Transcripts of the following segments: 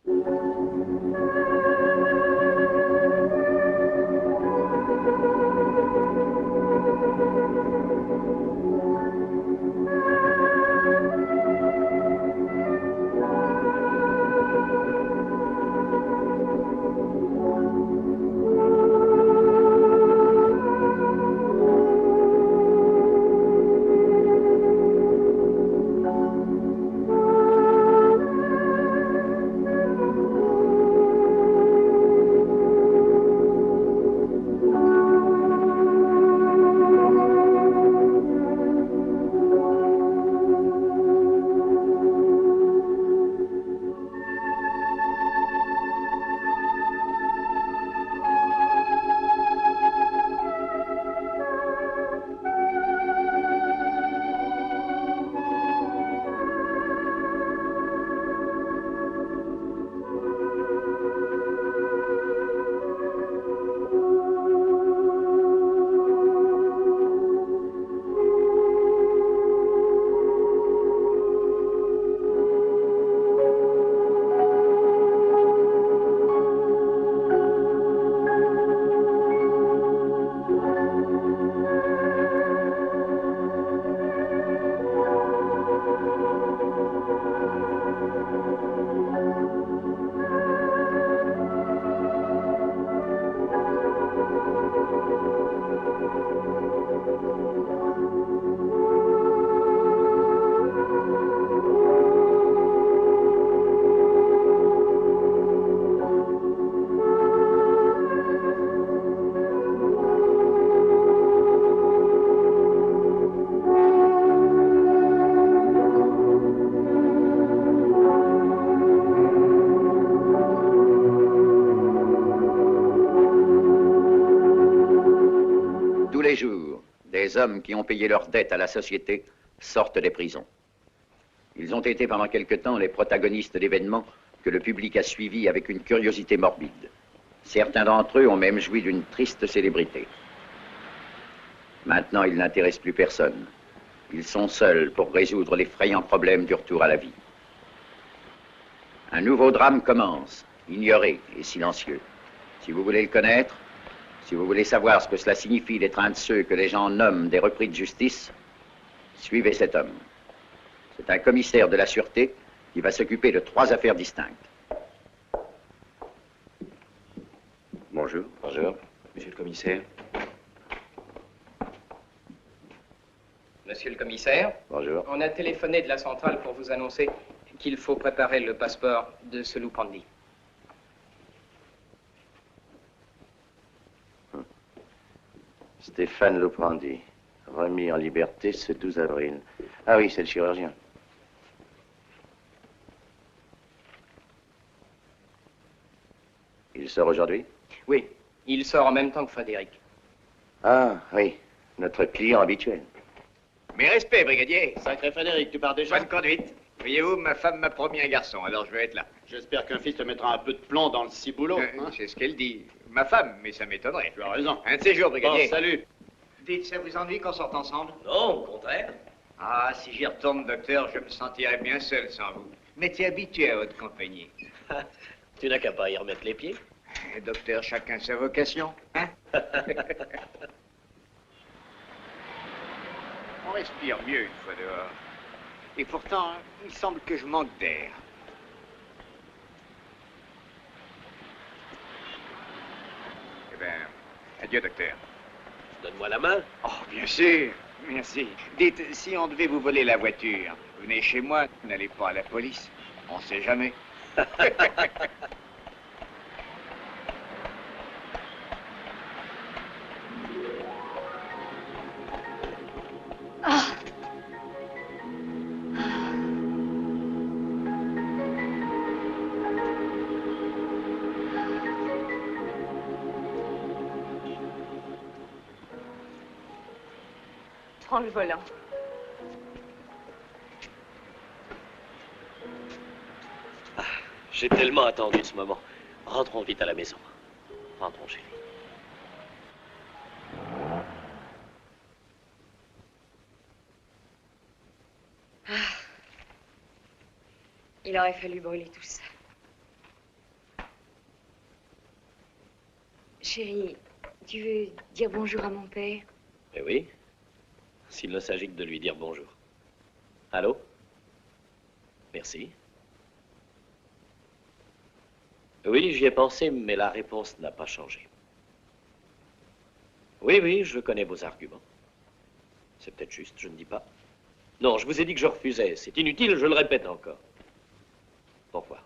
Les jours, des hommes qui ont payé leurs dettes à la société sortent des prisons. Ils ont été pendant quelque temps les protagonistes d'événements que le public a suivis avec une curiosité morbide. Certains d'entre eux ont même joui d'une triste célébrité. Maintenant, ils n'intéressent plus personne. Ils sont seuls pour résoudre l'effrayant problème du retour à la vie. Un nouveau drame commence, ignoré et silencieux. Si vous voulez le connaître, si vous voulez savoir ce que cela signifie d'être un de ceux que les gens nomment des repris de justice, suivez cet homme. C'est un commissaire de la sûreté qui va s'occuper de 3 affaires distinctes. Bonjour. Bonjour, monsieur le commissaire. Monsieur le commissaire, Bonjour. on a téléphoné de la centrale pour vous annoncer qu'il faut préparer le passeport de ce Loupandi. Stéphane Loprandi, remis en liberté ce 12 avril. Ah oui, c'est le chirurgien. Il sort aujourd'hui? Oui, il sort en même temps que Frédéric. Ah oui, notre client habituel. Mes respects, brigadier. Sacré Frédéric, tu pars déjà? Bonne conduite. Voyez-vous, ma femme m'a promis un garçon, alors je vais être là. J'espère qu'un fils te mettra un peu de plomb dans le ciboulot. Hein? C'est ce qu'elle dit. Ma femme, mais ça m'étonnerait. Tu as raison. Un de ces jours, brigadier. Bon, salut. Dites, ça vous ennuie qu'on sorte ensemble? Non, au contraire. Ah, si j'y retourne, docteur, je me sentirais bien seul sans vous. Mais t'es habitué à votre compagnie. Tu n'as qu'à pas y remettre les pieds. Docteur, chacun sa vocation, hein? On respire mieux une fois dehors. Et pourtant, il semble que je manque d'air. Eh bien, adieu, docteur. Donne-moi la main. Oh, bien sûr, merci. Dites, si on devait vous voler la voiture, venez chez moi, n'allez pas à la police. On sait jamais. Ah. Prends le volant. J'ai tellement attendu ce moment. Rentrons vite à la maison. Rentrons, chérie. Il aurait fallu brûler tout ça. Chérie, tu veux dire bonjour à mon père? Eh oui, s'il ne s'agit que de lui dire bonjour. Allô? Merci. Oui, j'y ai pensé, mais la réponse n'a pas changé. Oui, oui, je connais vos arguments. C'est peut-être juste, je ne dis pas. Non, je vous ai dit que je refusais. C'est inutile, je le répète encore. Pourquoi?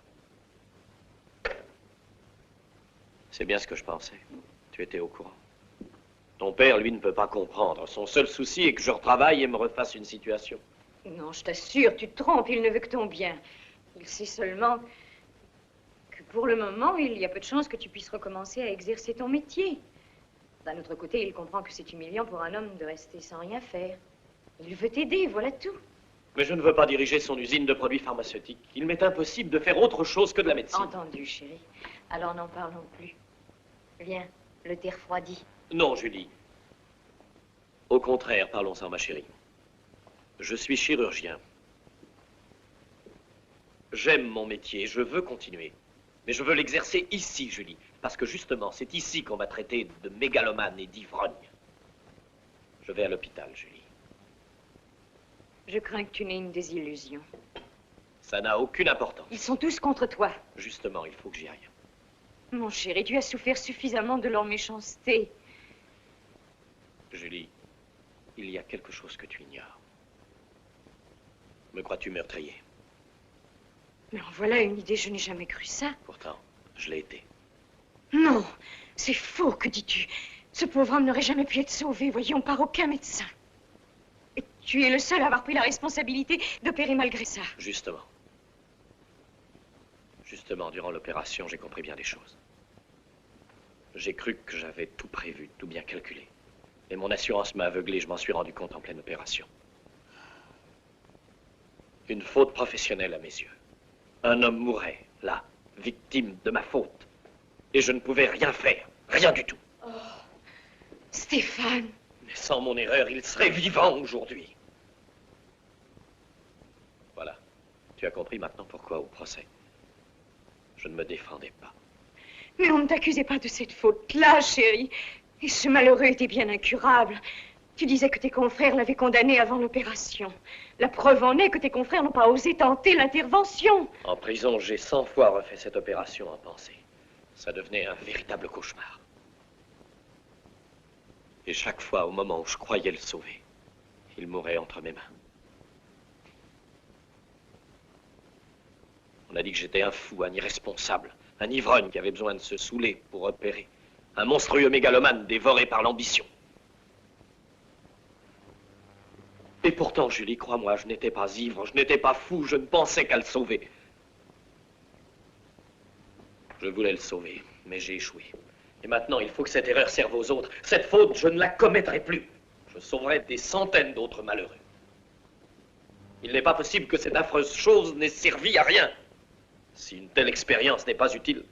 C'est bien ce que je pensais. Tu étais au courant. Ton père, lui, ne peut pas comprendre. Son seul souci est que je retravaille et me refasse une situation. Non, je t'assure, tu te trompes, il ne veut que ton bien. Il sait seulement que pour le moment, il y a peu de chances que tu puisses recommencer à exercer ton métier. D'un autre côté, il comprend que c'est humiliant pour un homme de rester sans rien faire. Il veut t'aider, voilà tout. Mais je ne veux pas diriger son usine de produits pharmaceutiques. Il m'est impossible de faire autre chose que de la médecine. Entendu, chérie. Alors n'en parlons plus. Viens, le thé refroidi. Non, Julie. Au contraire, parlons-en, ma chérie. Je suis chirurgien. J'aime mon métier, je veux continuer. Mais je veux l'exercer ici, Julie. Parce que justement, c'est ici qu'on m'a traité de mégalomane et d'ivrogne. Je vais à l'hôpital, Julie. Je crains que tu n'aies une désillusion. Ça n'a aucune importance. Ils sont tous contre toi. Justement, il faut que j'y aille. Mon chéri, tu as souffert suffisamment de leur méchanceté. Julie, il y a quelque chose que tu ignores. Me crois-tu meurtrier? Mais en voilà une idée, je n'ai jamais cru ça. Pourtant, je l'ai été. Non, c'est faux, que dis-tu? Ce pauvre homme n'aurait jamais pu être sauvé, voyons, par aucun médecin. Et tu es le seul à avoir pris la responsabilité d'opérer malgré ça. Justement. Justement, durant l'opération, j'ai compris bien des choses. J'ai cru que j'avais tout prévu, tout bien calculé. Et mon assurance m'a aveuglé, je m'en suis rendu compte en pleine opération. Une faute professionnelle à mes yeux. Un homme mourait, là, victime de ma faute. Et je ne pouvais rien faire, rien du tout. Oh, Stéphane. Mais sans mon erreur, il serait vivant aujourd'hui. Voilà. Tu as compris maintenant pourquoi au procès, je ne me défendais pas. Mais on ne t'accusait pas de cette faute-là, chérie. Et ce malheureux était bien incurable. Tu disais que tes confrères l'avaient condamné avant l'opération. La preuve en est que tes confrères n'ont pas osé tenter l'intervention. En prison, j'ai 100 fois refait cette opération en pensée. Ça devenait un véritable cauchemar. Et chaque fois, au moment où je croyais le sauver, il mourait entre mes mains. On a dit que j'étais un fou, un irresponsable, un ivrogne qui avait besoin de se saouler pour opérer. Un monstrueux mégalomane dévoré par l'ambition. Et pourtant, Julie, crois-moi, je n'étais pas ivre, je n'étais pas fou, je ne pensais qu'à le sauver. Je voulais le sauver, mais j'ai échoué. Et maintenant, il faut que cette erreur serve aux autres. Cette faute, je ne la commettrai plus. Je sauverai des centaines d'autres malheureux. Il n'est pas possible que cette affreuse chose n'ait servi à rien. Si une telle expérience n'est pas utile,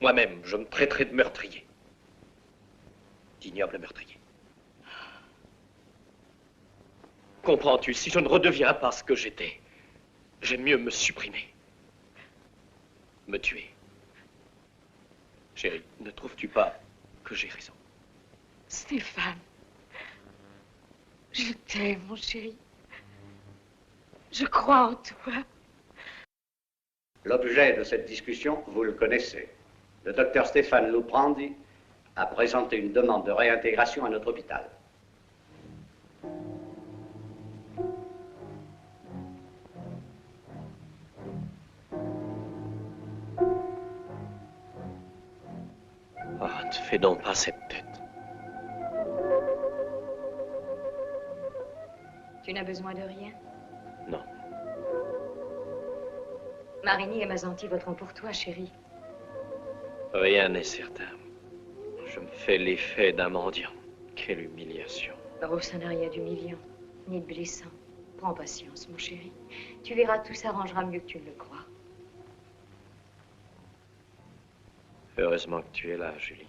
moi-même, je me traiterai de meurtrier. D'ignoble meurtrier. Comprends-tu, si je ne redeviens pas ce que j'étais, j'aime mieux me supprimer. Me tuer. Chérie, ne trouves-tu pas que j'ai raison? Stéphane, je t'aime, mon chéri. Je crois en toi. L'objet de cette discussion, vous le connaissez. Le docteur Stéphane Louprandi a présenté une demande de réintégration à notre hôpital. Oh, ne fais donc pas cette tête. Tu n'as besoin de rien? Non. Marigny et Mazanti voteront pour toi, chérie. Rien n'est certain. Je me fais l'effet d'un mendiant. Quelle humiliation. Oh, ça n'a rien d'humiliant, ni de blessant. Prends patience, mon chéri. Tu verras, tout s'arrangera mieux que tu ne le crois. Heureusement que tu es là, Julie.